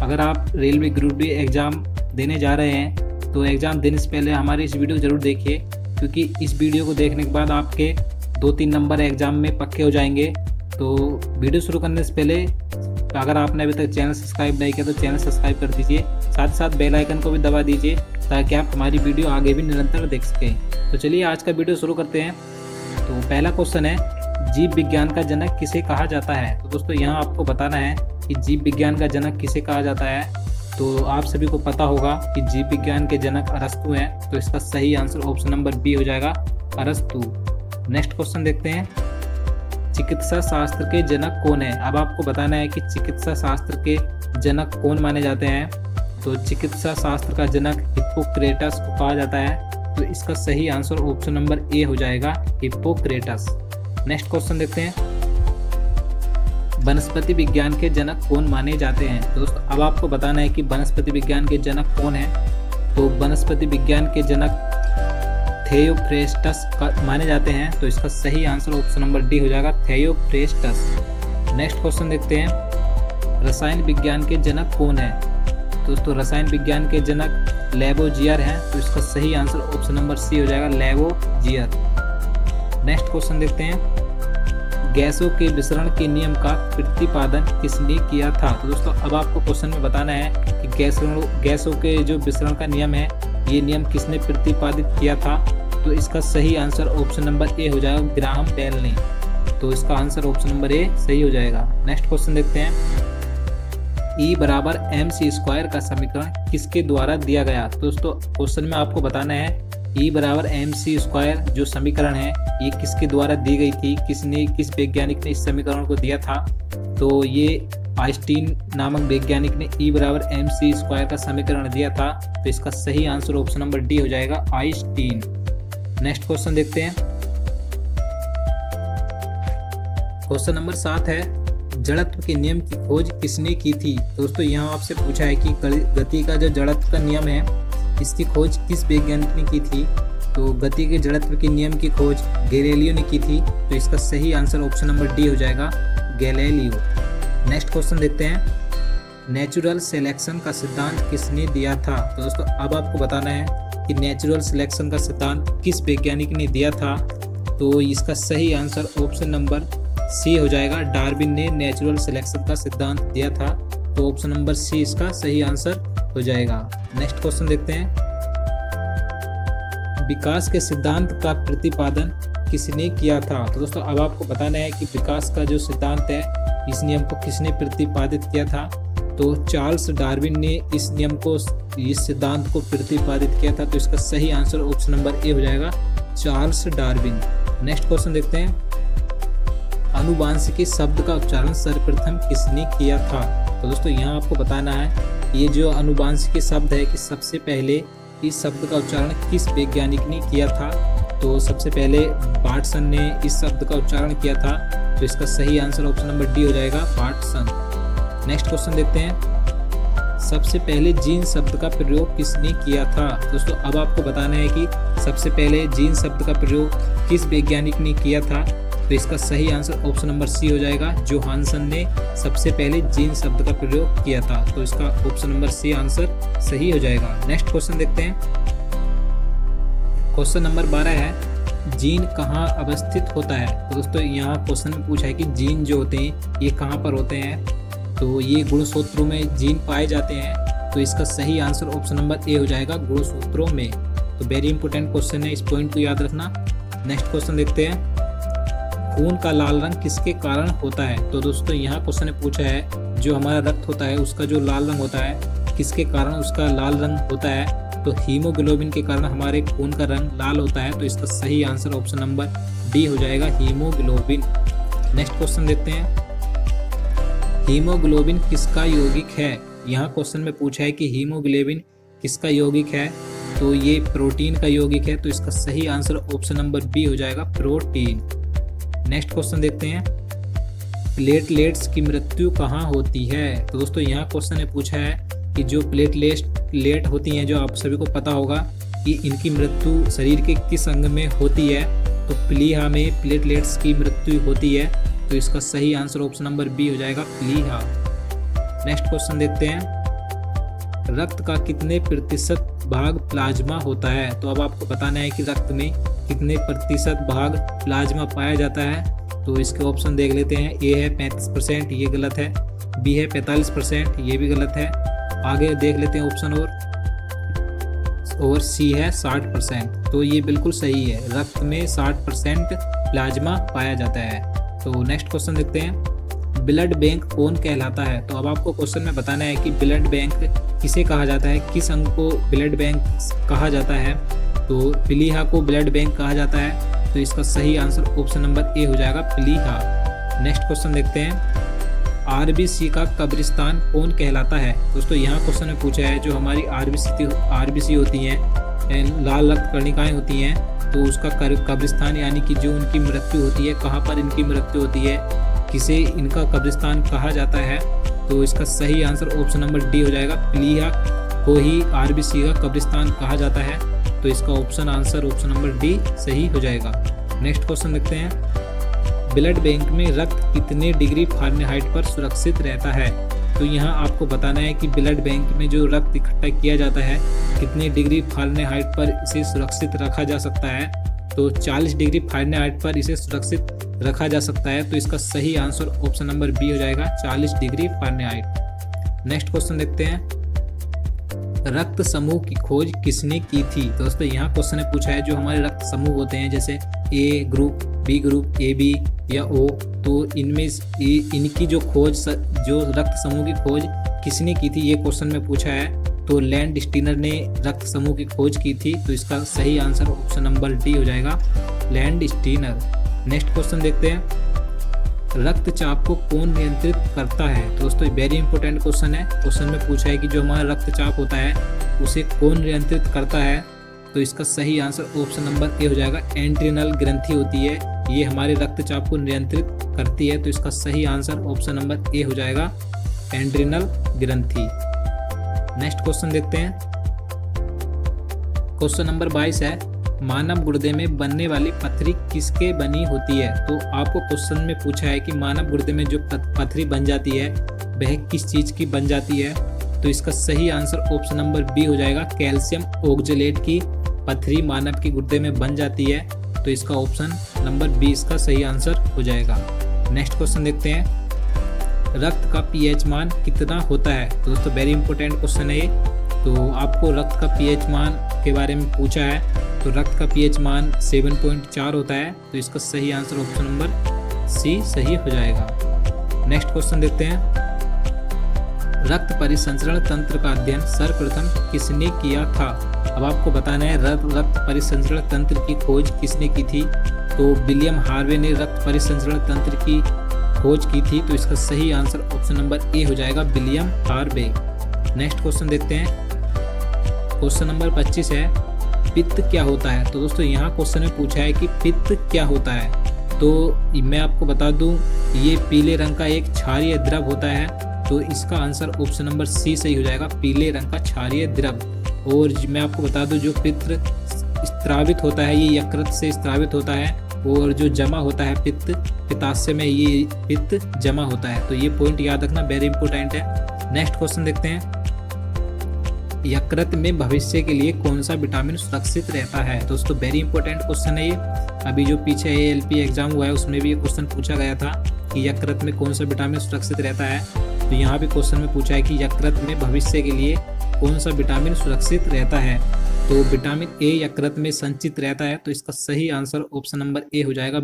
अगर आप railway group D exam देने जा रहे हैं तो एग्ज़ाम देने से पहले हमारी इस वीडियो ज़रूर देखिए, क्योंकि इस वीडियो को देखने के बाद आपके 2-3 नंबर एग्ज़ाम में पक्के हो जाएंगे। तो वीडियो शुरू करने से पहले अगर आपने अभी तक चैनल सब्सक्राइब नहीं किया तो चैनल सब्सक्राइब कर दीजिए, साथ साथ बेल आइकन को भी दबा दीजिए ताकि आप हमारी वीडियो आगे भी निरंतर देख सकें। तो चलिए आज का वीडियो शुरू करते हैं। तो पहला क्वेश्चन है, जीव विज्ञान का जनक किसे कहा जाता है। तो दोस्तों यहाँ आपको बताना है कि जीव विज्ञान का जनक किसे कहा जाता है। तो आप सभी को पता होगा कि जीव विज्ञान के जनक अरस्तु हैं, तो इसका सही आंसर ऑप्शन नंबर बी हो जाएगा, अरस्तु। नेक्स्ट क्वेश्चन देखते हैं, चिकित्सा शास्त्र के जनक कौन है। अब आपको बताना है कि चिकित्सा शास्त्र के जनक कौन माने जाते हैं। तो चिकित्सा शास्त्र का जनक हिप्पोक्रेटस को कहा जाता है, तो इसका सही आंसर ऑप्शन नंबर ए हो जाएगा, हिप्पोक्रेटस। नेक्स्ट क्वेश्चन देखते हैं, वनस्पति विज्ञान के जनक कौन माने जाते हैं। तो दोस्तों अब आपको बताना है कि वनस्पति विज्ञान के जनक कौन है। तो वनस्पति विज्ञान के जनक थियोफ्रेस्टस माने जाते हैं, तो इसका सही आंसर ऑप्शन नंबर डी हो जाएगा, थियोफ्रेस्टस। नेक्स्ट क्वेश्चन देखते हैं, रसायन विज्ञान के जनक कौन है। दोस्तों रसायन विज्ञान के जनक लेवोजियर हैं, तो इसका सही आंसर ऑप्शन नंबर सी हो जाएगा, लेवोजियर। नेक्स्ट क्वेश्चन देखते हैं, गैसों के विसरण के नियम का प्रतिपादन किसने किया था। तो दोस्तों अब आपको क्वेश्चन में बताना है कि गैसों के जो विसरण का नियम है, ये नियम किसने प्रतिपादित किया था। तो इसका सही आंसर ऑप्शन नंबर ए हो जाएगा, ग्राहम बेल ने। तो इसका आंसर ऑप्शन नंबर ए सही हो जाएगा। नेक्स्ट क्वेश्चन देखते हैं, E बराबर mc² का समीकरण किसके द्वारा दिया गया। तो दोस्तों क्वेश्चन में आपको बताना है E बराबर mc² जो समीकरण है ये किसके द्वारा दी गई थी, किस वैज्ञानिक ने इस समीकरण को दिया था। तो ये आइंस्टीन नामक वैज्ञानिक ने E बराबर mc² का समीकरण दिया था, तो इसका सही आंसर ऑप्शन नंबर डी हो जाएगा, आइंस्टीन। नेक्स्ट क्वेश्चन देखते हैं, क्वेश्चन नंबर 7 है, जड़त्व के नियम की खोज किसने की थी। दोस्तों यहाँ आपसे पूछा है कि गति का जो जड़त्व का नियम है इसकी खोज किस वैज्ञानिक ने की थी। तो गति के जड़त्व के नियम की खोज गैलीलियो ने की थी, तो इसका सही आंसर ऑप्शन नंबर डी हो जाएगा, गैलीलियो। नेक्स्ट क्वेश्चन देखते हैं, नेचुरल सिलेक्शन का सिद्धांत किसने दिया था। तो दोस्तों अब आपको बताना है कि नेचुरल सिलेक्शन का सिद्धांत किस वैज्ञानिक ने दिया था। तो इसका सही आंसर ऑप्शन नंबर सी हो जाएगा, डार्विन ने नेचुरल सिलेक्शन का सिद्धांत दिया था, तो ऑप्शन नंबर सी इसका सही आंसर हो जाएगा। नेक्स्ट क्वेश्चन देखते हैं, विकास के सिद्धांत का प्रतिपादन किसने किया था। तो दोस्तों अब आपको बताना है कि विकास का जो सिद्धांत है इस नियम को किसने प्रतिपादित किया था। तो चार्ल्स डार्विन ने इस सिद्धांत को प्रतिपादित किया था, तो इसका सही आंसर ऑप्शन नंबर ए हो जाएगा, चार्ल्स डार्विन। नेक्स्ट क्वेश्चन देखते हैं, अनुवांशिकी शब्द का उच्चारण सर्वप्रथम किसने किया था। तो दोस्तों यहाँ आपको बताना है ये जो अनुवांशिकी शब्द है कि सबसे पहले इस शब्द का उच्चारण किस वैज्ञानिक ने किया था। तो सबसे पहले वाटसन ने इस शब्द का उच्चारण किया था, तो इसका सही आंसर ऑप्शन नंबर डी हो जाएगा, वाटसन। नेक्स्ट क्वेश्चन देखते हैं, सबसे पहले जीन शब्द का प्रयोग किसने किया था। दोस्तों अब आपको बताना है कि सबसे पहले जीन शब्द का प्रयोग किस वैज्ञानिक ने किया था। तो इसका सही आंसर ऑप्शन नंबर सी हो जाएगा, जोहानसन ने सबसे पहले जीन शब्द का प्रयोग किया था, तो इसका ऑप्शन नंबर सी आंसर सही हो जाएगा। नेक्स्ट क्वेश्चन देखते हैं, क्वेश्चन नंबर 12 है, जीन कहाँ अवस्थित होता है। तो दोस्तों यहाँ क्वेश्चन में पूछा है कि जीन जो होते हैं ये कहाँ पर होते हैं। तो ये गुणसूत्रों में जीन पाए जाते हैं, तो इसका सही आंसर ऑप्शन नंबर ए हो जाएगा, गुणसूत्रों में। तो वेरी इंपॉर्टेंट क्वेश्चन है, इस पॉइंट को याद रखना। नेक्स्ट क्वेश्चन देखते हैं, खून का लाल रंग किसके कारण होता है। तो दोस्तों यहाँ क्वेश्चन ने पूछा है जो हमारा रक्त होता है उसका जो लाल रंग होता है किसके कारण उसका लाल रंग होता है। तो हीमोग्लोबिन के कारण हमारे खून का रंग लाल होता है, तो इसका सही आंसर ऑप्शन नंबर डी हो जाएगा, हीमोग्लोबिन। नेक्स्ट क्वेश्चन देखते हैं, हीमोग्लोबिन किसका यौगिक है। यहाँ क्वेश्चन में पूछा है कि हीमोग्लोबिन किसका यौगिक है। तो ये प्रोटीन का यौगिक है, तो इसका सही आंसर ऑप्शन नंबर बी हो जाएगा, प्रोटीन। नेक्स्ट क्वेश्चन देखते हैं, प्लेटलेट्स की मृत्यु कहाँ होती है। तो दोस्तों यहाँ क्वेश्चन ने पूछा है कि जो प्लेट होती हैं, जो आप सभी को पता होगा कि इनकी मृत्यु शरीर के किस अंग में होती है। तो प्लीहा में प्लेटलेट्स की मृत्यु होती है, तो इसका सही आंसर ऑप्शन नंबर बी हो जाएगा, प्लीहा। नेक्स्ट क्वेश्चन देखते हैं, रक्त का कितने प्रतिशत भाग प्लाज्मा होता है? तो अब आपको बताना है कि रक्त में कितने प्रतिशत भाग प्लाज्मा पाया जाता है। तो इसके ऑप्शन देख लेते हैं। ए है 35%, ये गलत है। बी है 45%, ये भी गलत है। आगे देख लेते हैं ऑप्शन और सी है 60%। तो ये बिल्कुल सही है, रक्त में 60% प्लाज्मा पाया जाता है। तो नेक्स्ट क्वेश्चन देखते हैं। ब्लड बैंक कौन कहलाता है? तो अब आपको क्वेश्चन में बताना है कि ब्लड बैंक किसे कहा जाता है, किस अंग को ब्लड बैंक कहा जाता है। तो प्लीहा को ब्लड बैंक कहा जाता है। तो इसका सही आंसर ऑप्शन नंबर ए हो जाएगा, प्लीहा। नेक्स्ट क्वेश्चन देखते हैं। आरबीसी का कब्रिस्तान कौन कहलाता है? दोस्तों यहाँ क्वेश्चन में पूछा है जो हमारी आरबीसी होती हैं, लाल रक्त कणिकाएं होती हैं, तो उसका कब्रिस्तान यानी कि जो उनकी मृत्यु होती है, कहाँ पर इनकी मृत्यु होती है, किसे इनका कब्रिस्तान कहा जाता है। तो इसका सही आंसर ऑप्शन नंबर डी हो जाएगा, प्लीहा को ही आरबीसी का कब्रिस्तान कहा जाता है। तो इसका ऑप्शन नंबर डी सही हो जाएगा। नेक्स्ट क्वेश्चन देखते हैं। ब्लड बैंक में रक्त कितने डिग्री फ़ारेनहाइट पर सुरक्षित रहता है? तो यहाँ आपको बताना है कि ब्लड बैंक में जो रक्त इकट्ठा किया जाता है कितने डिग्री फ़ारेनहाइट पर इसे सुरक्षित रखा जा सकता है। तो 40 डिग्री फ़ारेनहाइट पर इसे सुरक्षित रखा जा सकता है। तो इसका सही आंसर ऑप्शन नंबर बी हो जाएगा, 40 डिग्री फ़ारेनहाइट। नेक्स्ट क्वेश्चन देखते हैं। रक्त समूह की खोज किसने की थी? दोस्तों यहाँ क्वेश्चन ने पूछा है जो हमारे रक्त समूह होते हैं, जैसे A group, B group, A B या ओ, तो इनमें इनकी जो खोज, जो रक्त समूह की खोज किसने की थी, ये क्वेश्चन में पूछा है। तो लैंडस्टीनर ने रक्त समूह की खोज की थी। तो इसका सही आंसर ऑप्शन नंबर डी हो जाएगा, लैंडस्टीनर। नेक्स्ट क्वेश्चन देखते हैं। रक्तचाप को कौन नियंत्रित करता है? तो दोस्तों वेरी इंपॉर्टेंट क्वेश्चन है। क्वेश्चन में पूछा है कि जो हमारा रक्तचाप होता है उसे कौन नियंत्रित करता है। तो इसका सही आंसर ऑप्शन नंबर ए हो जाएगा, एड्रिनल ग्रंथि होती है, ये हमारे रक्तचाप को नियंत्रित करती है। तो इसका सही आंसर ऑप्शन नंबर ए हो जाएगा, एड्रिनल ग्रंथि। नेक्स्ट क्वेश्चन देखते हैं। क्वेश्चन नंबर 22 है। मानव गुर्दे में बनने वाली पथरी किसके बनी होती है? तो आपको क्वेश्चन में पूछा है कि मानव गुर्दे में जो पथरी बन जाती है वह किस चीज़ की बन जाती है। तो इसका सही आंसर ऑप्शन नंबर बी हो जाएगा, कैल्शियम ऑक्जेलेट की पथरी मानव के गुर्दे में बन जाती है। तो इसका ऑप्शन नंबर बी इसका सही आंसर हो जाएगा। नेक्स्ट क्वेश्चन देखते हैं। रक्त का पीएच मान कितना होता है? तो दोस्तों वेरी इंपॉर्टेंट क्वेश्चन है ये। तो आपको रक्त का पीएच मान के बारे में पूछा है। तो रक्त का पीएच मान 7.4 होता है। तो इसका सही आंसर ऑप्शन नंबर सी सही हो जाएगा। नेक्स्ट क्वेश्चन देखते हैं। रक्त परिसंचरण तंत्र का अध्ययन सर्वप्रथम किसने किया था? अब आपको बताना है रक्त परिसंचरण तंत्र की खोज किसने की थी। तो विलियम हार्वे ने रक्त परिसंचरण तंत्र की खोज की थी। तो इसका सही आंसर ऑप्शन नंबर ए हो जाएगा, विलियम हार्वे। नेक्स्ट क्वेश्चन देखते हैं। क्वेश्चन नंबर 25 है। पित्त क्या होता है? तो दोस्तों यहाँ क्वेश्चन में पूछा है कि पित्त क्या होता है। तो मैं आपको बता दूं, ये पीले रंग का एक क्षारीय द्रव होता है। तो इसका आंसर ऑप्शन नंबर सी सही हो जाएगा, पीले रंग का क्षारीय द्रव। और मैं आपको बता दूं, जो पित्त स्त्रावित होता है ये यकृत से स्त्रावित होता है, और जो जमा होता है पित्ताशय में ये पित्त जमा होता है। तो ये पॉइंट याद रखना, वेरी इंपॉर्टेंट है। नेक्स्ट क्वेश्चन देखते हैं। यकृत में भविष्य के लिए कौन सा विटामिन सुरक्षित रहता है? दोस्तों वेरी इंपॉर्टेंट क्वेश्चन है ये। अभी जो पीछे ALP एग्जाम हुआ है उसमें भी ये क्वेश्चन पूछा गया था कि यकृत में कौन सा विटामिन सुरक्षित रहता है। तो यहाँ भी क्वेश्चन में पूछा है कि यकृत में भविष्य के लिए कौन सा विटामिन सुरक्षित रहता है। तो विटामिन ए यकृत में संचित रहता है। तो इसका सही आंसर ऑप्शन नंबर ए हो जाएगा।